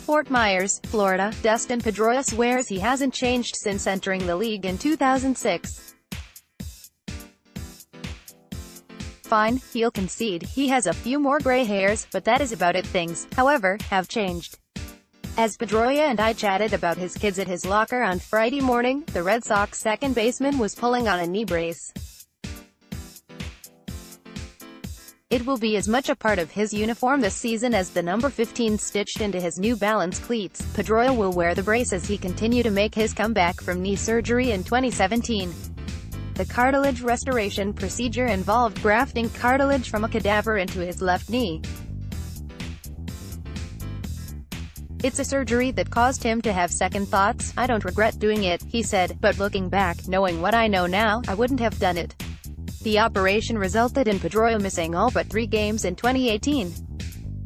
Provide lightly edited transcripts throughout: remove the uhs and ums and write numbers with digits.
Fort Myers, Florida, Dustin Pedroia swears he hasn't changed since entering the league in 2006. Fine, he'll concede he has a few more gray hairs, but that is about it. Things, however, have changed. As Pedroia and I chatted about his kids at his locker on Friday morning, the Red Sox second baseman was pulling on a knee brace. It will be as much a part of his uniform this season as the number 15 stitched into his New Balance cleats. Pedroia will wear the brace as he continues to make his comeback from knee surgery in 2017. The cartilage restoration procedure involved grafting cartilage from a cadaver into his left knee. It's a surgery that caused him to have second thoughts. "I don't regret doing it," he said, "but looking back, knowing what I know now, I wouldn't have done it." The operation resulted in Pedroia missing all but 3 games in 2018.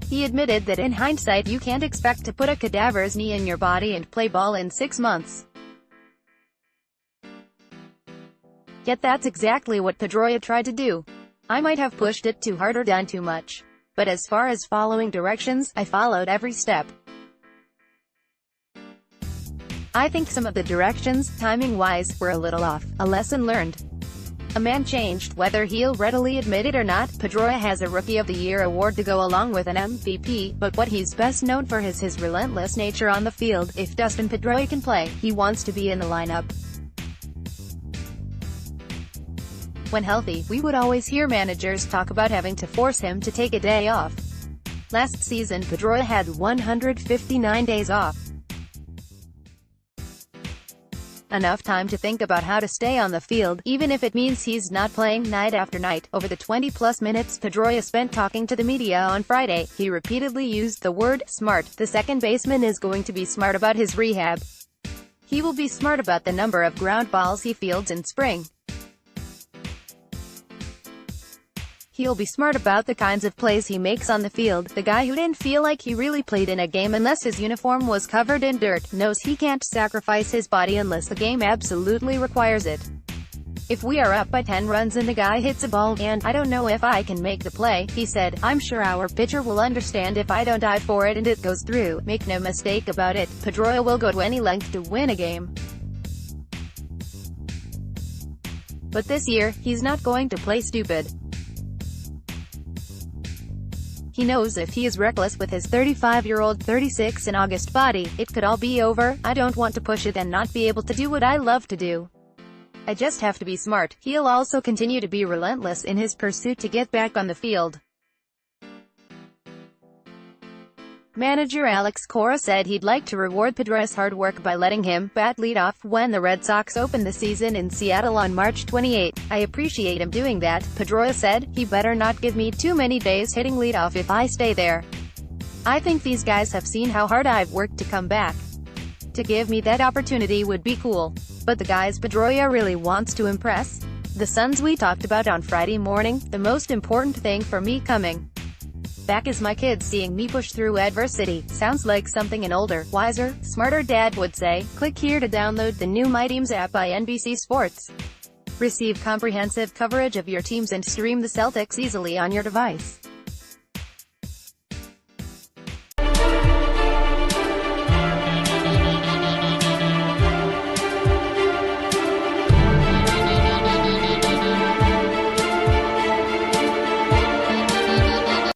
He admitted that in hindsight you can't expect to put a cadaver's knee in your body and play ball in 6 months. Yet that's exactly what Pedroia tried to do. "I might have pushed it too hard or done too much. But as far as following directions, I followed every step. I think some of the directions, timing-wise, were a little off. A lesson learned." A man changed, whether he'll readily admit it or not. Pedroia has a Rookie of the Year award to go along with an MVP, but what he's best known for is his relentless nature on the field. If Dustin Pedroia can play, he wants to be in the lineup. When healthy, we would always hear managers talk about having to force him to take a day off. Last season Pedroia had 159 days off. Enough time to think about how to stay on the field, even if it means he's not playing night after night. Over the 20-plus minutes Pedroia spent talking to the media on Friday, he repeatedly used the word smart. The second baseman is going to be smart about his rehab. He will be smart about the number of ground balls he fields in spring. He'll be smart about the kinds of plays he makes on the field. The guy who didn't feel like he really played in a game unless his uniform was covered in dirt knows he can't sacrifice his body unless the game absolutely requires it. If we are up by 10 runs and the guy hits a ball, and I don't know if I can make the play, he said, I'm sure our pitcher will understand if I don't dive for it and it goes through. Make no mistake about it, Pedroia will go to any length to win a game. But this year, he's not going to play stupid. He knows if he is reckless with his 35-year-old 36 in August body, it could all be over. I don't want to push it and not be able to do what I love to do. I just have to be smart. He'll also continue to be relentless in his pursuit to get back on the field. Manager Alex Cora said he'd like to reward Pedroia's hard work by letting him bat leadoff when the Red Sox opened the season in Seattle on March 28. I appreciate him doing that, Pedroia said. He better not give me too many days hitting leadoff if I stay there. I think these guys have seen how hard I've worked to come back. To give me that opportunity would be cool. But the guys Pedroia really wants to impress. The sons we talked about on Friday morning, the most important thing for me coming back is my kids seeing me push through adversity. Sounds like something an older, wiser, smarter dad would say. Click here to download the new My Teams app by NBC Sports. Receive comprehensive coverage of your teams and stream the Celtics easily on your device.